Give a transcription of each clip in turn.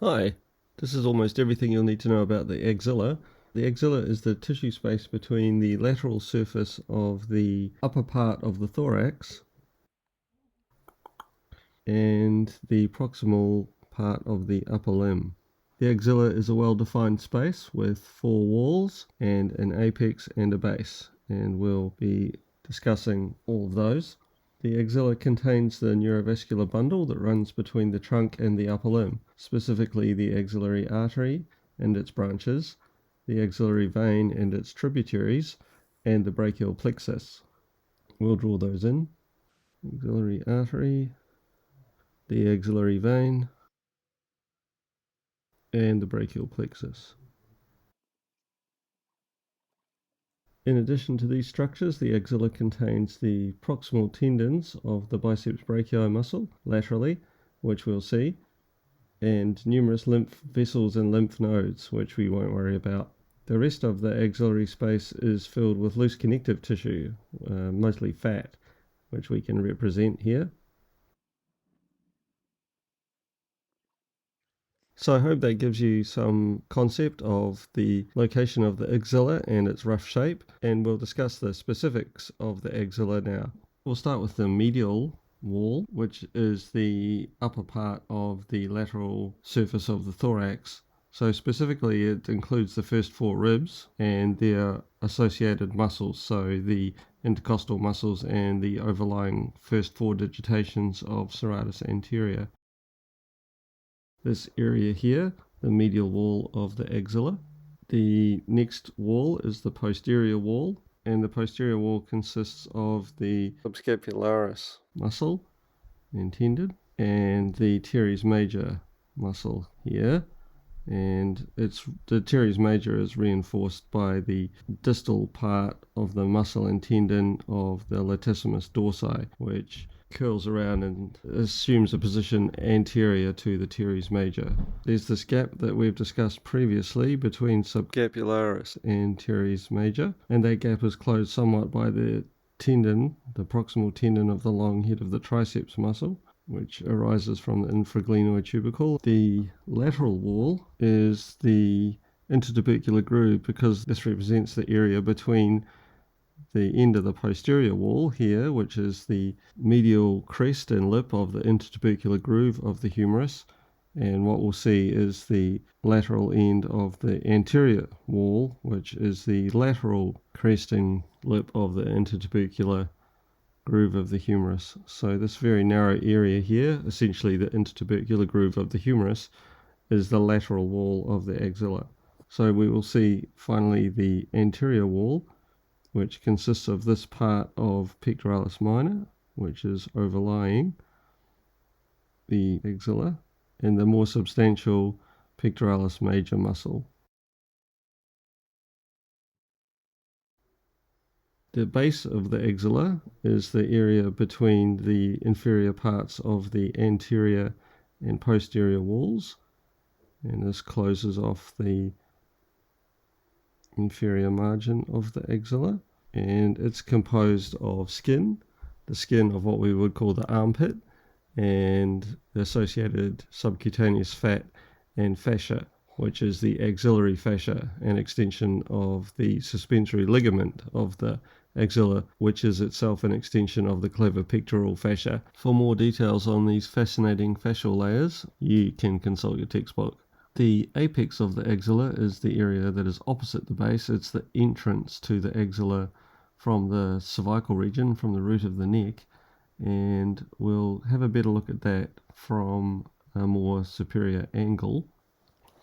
Hi, this is almost everything you'll need to know about the axilla. The axilla is the tissue space between the lateral surface of the upper part of the thorax and the proximal part of the upper limb. The axilla is a well-defined space with 4 walls and an apex and a base, and we'll be discussing all of those. The axilla contains the neurovascular bundle that runs between the trunk and the upper limb, specifically the axillary artery and its branches, the axillary vein and its tributaries, and the brachial plexus. We'll draw those in. Axillary artery, the axillary vein, and the brachial plexus. In addition to these structures, the axilla contains the proximal tendons of the biceps brachii muscle laterally, which we'll see, and numerous lymph vessels and lymph nodes, which we won't worry about. The rest of the axillary space is filled with loose connective tissue, mostly fat, which we can represent here. So I hope that gives you some concept of the location of the axilla and its rough shape, and we'll discuss the specifics of the axilla now. We'll start with the medial wall, which is the upper part of the lateral surface of the thorax. So specifically it includes the first 4 ribs and their associated muscles, so the intercostal muscles and the overlying first 4 digitations of serratus anterior. This area here, the medial wall of the axilla. The next wall is the posterior wall, and the posterior wall consists of the subscapularis muscle and tendon and the teres major muscle here, and the teres major is reinforced by the distal part of the muscle and tendon of the latissimus dorsi, which curls around and assumes a position anterior to the teres major. There's this gap that we've discussed previously between subscapularis and teres major, and that gap is closed somewhat by the tendon, the proximal tendon of the long head of the triceps muscle, which arises from the infraglenoid tubercle. The lateral wall is the intertubercular groove because this represents the area between the end of the posterior wall here, which is the medial crest and lip of the intertubercular groove of the humerus, and what we'll see is the lateral end of the anterior wall, which is the lateral crest and lip of the intertubercular groove of the humerus. So this very narrow area here, essentially the intertubercular groove of the humerus, is the lateral wall of the axilla. So we will see finally the anterior wall, which consists of this part of pectoralis minor, which is overlying the axilla, and the more substantial pectoralis major muscle. The base of the axilla is the area between the inferior parts of the anterior and posterior walls, and this closes off the inferior margin of the axilla, and it's composed of skin, the skin of what we would call the armpit, and the associated subcutaneous fat and fascia, which is the axillary fascia, an extension of the suspensory ligament of the axilla, which is itself an extension of the clavipectoral fascia. For more details on these fascinating fascial layers, you can consult your textbook. The apex of the axilla is the area that is opposite the base. It's the entrance to the axilla from the cervical region, from the root of the neck, and we'll have a better look at that from a more superior angle.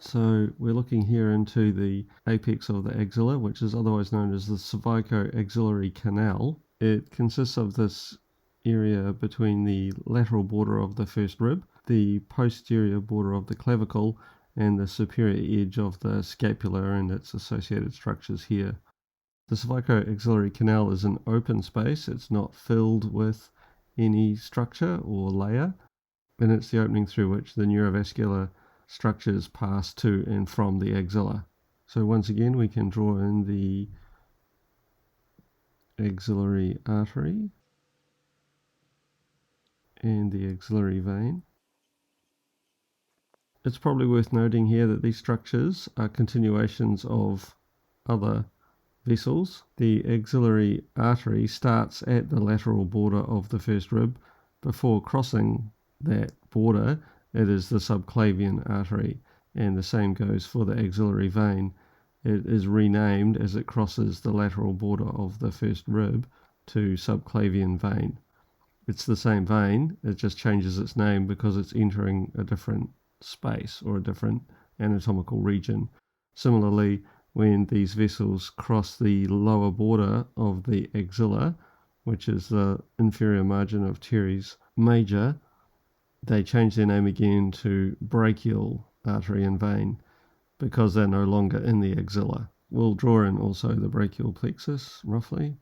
So we're looking here into the apex of the axilla, which is otherwise known as the cervico-axillary canal. It consists of this area between the lateral border of the first rib, the posterior border of the clavicle, and the superior edge of the scapula and its associated structures here. The cervico-axillary canal is an open space. It's not filled with any structure or layer, and it's the opening through which the neurovascular structures pass to and from the axilla. So once again, we can draw in the axillary artery and the axillary vein. It's probably worth noting here that these structures are continuations of other vessels. The axillary artery starts at the lateral border of the first rib. Before crossing that border, it is the subclavian artery, and the same goes for the axillary vein. It is renamed as it crosses the lateral border of the first rib to subclavian vein. It's the same vein, it just changes its name because it's entering a different space or a different anatomical region. Similarly, when these vessels cross the lower border of the axilla, which is the inferior margin of teres major, they change their name again to brachial artery and vein because they're no longer in the axilla. We'll draw in also the brachial plexus roughly.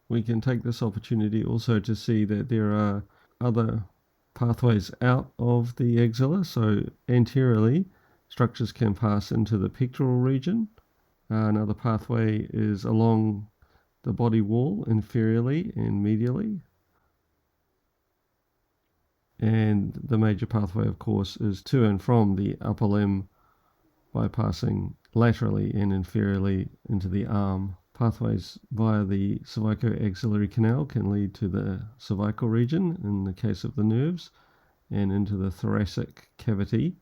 We can take this opportunity also to see that there are other pathways out of the axilla. So anteriorly, structures can pass into the pectoral region. Another pathway is along the body wall inferiorly and medially. And the major pathway, of course, is to and from the upper limb by passing laterally and inferiorly into the arm. Pathways via the cervico-axillary canal can lead to the cervical region in the case of the nerves, and into the thoracic cavity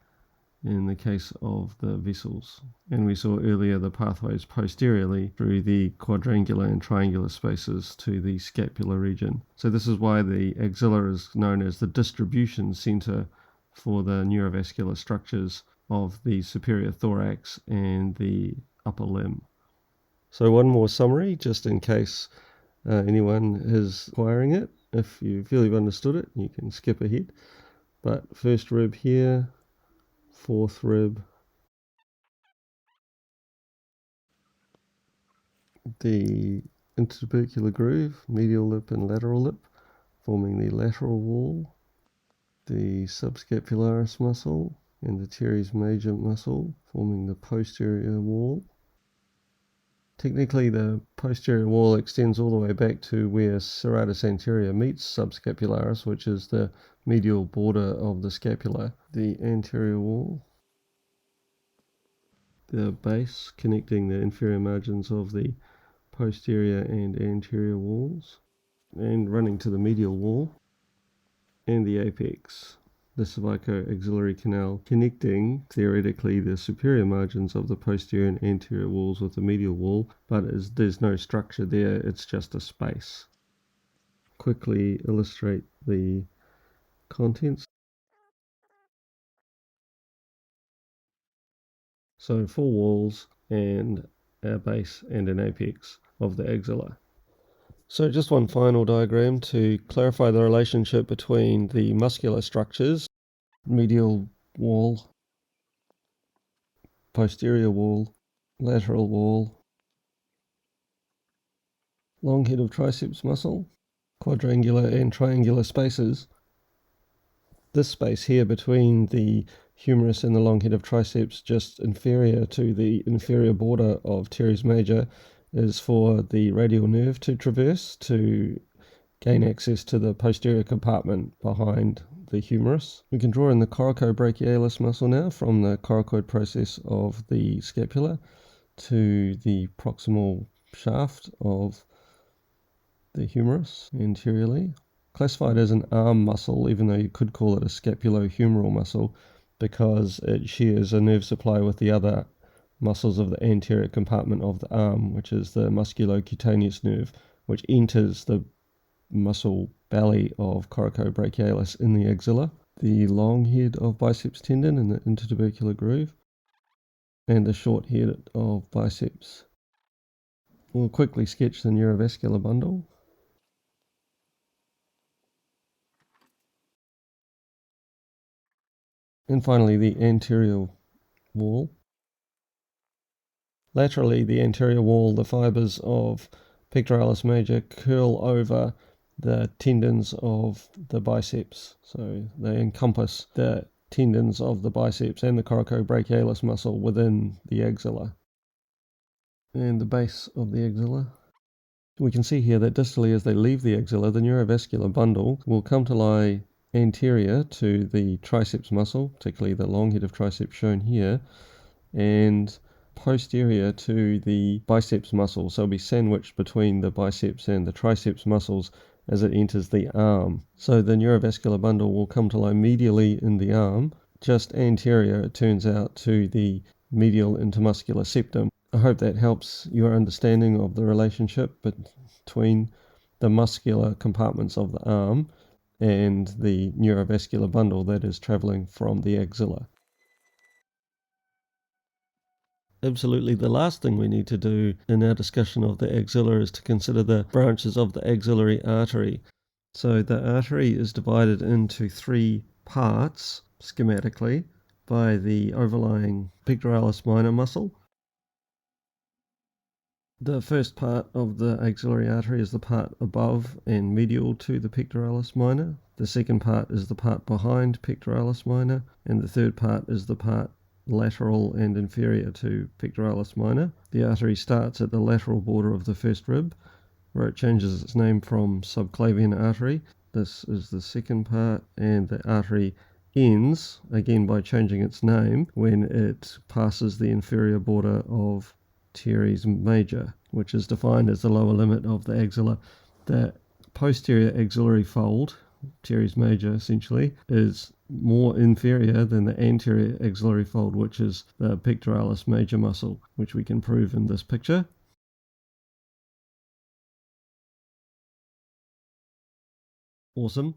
in the case of the vessels. And we saw earlier the pathways posteriorly through the quadrangular and triangular spaces to the scapular region. So this is why the axilla is known as the distribution center for the neurovascular structures of the superior thorax and the upper limb. So one more summary, just in case anyone is acquiring it. If you feel you've understood it, you can skip ahead. But first rib here, fourth rib, the intertubercular groove, medial lip and lateral lip, forming the lateral wall, the subscapularis muscle and the teres major muscle, forming the posterior wall. Technically, the posterior wall extends all the way back to where serratus anterior meets subscapularis, which is the medial border of the scapula. The anterior wall, the base connecting the inferior margins of the posterior and anterior walls, and running to the medial wall, and the apex, the cervico-axillary canal, connecting theoretically the superior margins of the posterior and anterior walls with the medial wall, but there's no structure there, it's just a space. Quickly illustrate the contents. So 4 walls and a base and an apex of the axilla. So just one final diagram to clarify the relationship between the muscular structures, medial wall, posterior wall, lateral wall, long head of triceps muscle, quadrangular and triangular spaces. This space here between the humerus and the long head of triceps, just inferior to the inferior border of teres major, is for the radial nerve to traverse to gain access to the posterior compartment behind the humerus. We can draw in the coracobrachialis muscle now from the coracoid process of the scapula to the proximal shaft of the humerus anteriorly. Classified as an arm muscle, even though you could call it a scapulohumeral muscle, because it shares a nerve supply with the other muscles of the anterior compartment of the arm, which is the musculocutaneous nerve, which enters the muscle belly of coracobrachialis in the axilla, the long head of biceps tendon in the intertubercular groove, and the short head of biceps. We'll quickly sketch the neurovascular bundle. And finally, the anterior wall. Laterally, the anterior wall, the fibers of pectoralis major curl over the tendons of the biceps. So they encompass the tendons of the biceps and the coracobrachialis muscle within the axilla. And the base of the axilla. We can see here that distally as they leave the axilla, the neurovascular bundle will come to lie anterior to the triceps muscle, particularly the long head of triceps shown here, and posterior to the biceps muscle. So it'll be sandwiched between the biceps and the triceps muscles as it enters the arm. So the neurovascular bundle will come to lie medially in the arm, just anterior, it turns out, to the medial intermuscular septum. I hope that helps your understanding of the relationship between the muscular compartments of the arm and the neurovascular bundle that is traveling from the axilla. Absolutely, the last thing we need to do in our discussion of the axilla is to consider the branches of the axillary artery. So the artery is divided into three parts, schematically, by the overlying pectoralis minor muscle. The first part of the axillary artery is the part above and medial to the pectoralis minor. The second part is the part behind pectoralis minor, and the third part is the part lateral and inferior to pectoralis minor. The artery starts at the lateral border of the first rib, where it changes its name from subclavian artery. This is the second part, and the artery ends, again by changing its name, when it passes the inferior border of teres major, which is defined as the lower limit of the axilla. The posterior axillary fold, teres major essentially, is more inferior than the anterior axillary fold, which is the pectoralis major muscle, which we can prove in this picture. Awesome.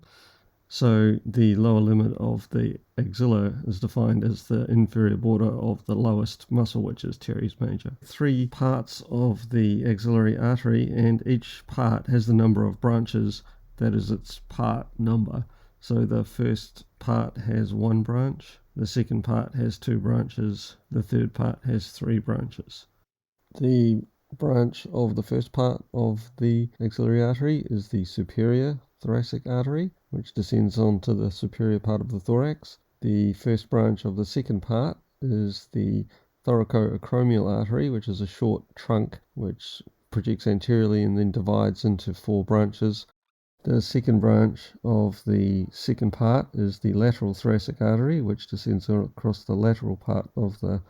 So the lower limit of the axilla is defined as the inferior border of the lowest muscle, which is teres major. Three parts of the axillary artery, and each part has the number of branches that is its part number. So the first part has one branch, the second part has two branches, the third part has three branches. The branch of the first part of the axillary artery is the superior thoracic artery, which descends onto the superior part of the thorax. The first branch of the second part is the thoracoacromial artery, which is a short trunk which projects anteriorly and then divides into four branches. The second branch of the second part is the lateral thoracic artery, which descends across the lateral part of the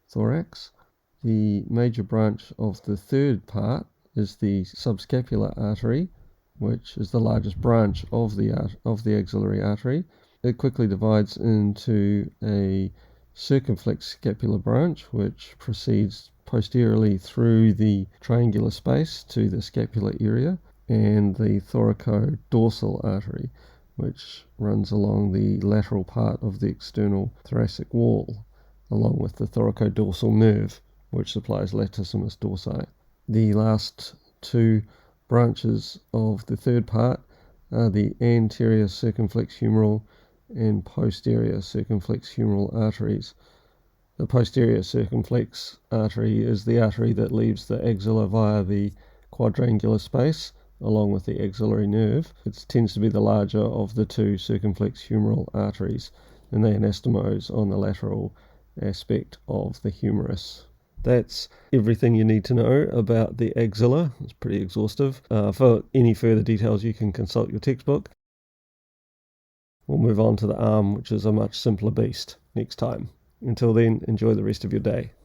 thorax. The major branch of the third part is the subscapular artery, which is the largest branch of the axillary artery. It quickly divides into a circumflex scapular branch, which proceeds posteriorly through the triangular space to the scapular area, and the thoracodorsal artery, which runs along the lateral part of the external thoracic wall, along with the thoracodorsal nerve, which supplies latissimus dorsi. The last two branches of the third part are the anterior circumflex humeral and posterior circumflex humeral arteries. The posterior circumflex artery is the artery that leaves the axilla via the quadrangular space along with the axillary nerve. It tends to be the larger of the two circumflex humeral arteries, and they anastomose on the lateral aspect of the humerus. That's everything you need to know about the axilla. It's pretty exhaustive. For any further details, you can consult your textbook. We'll move on to the arm, which is a much simpler beast, next time. Until then, enjoy the rest of your day.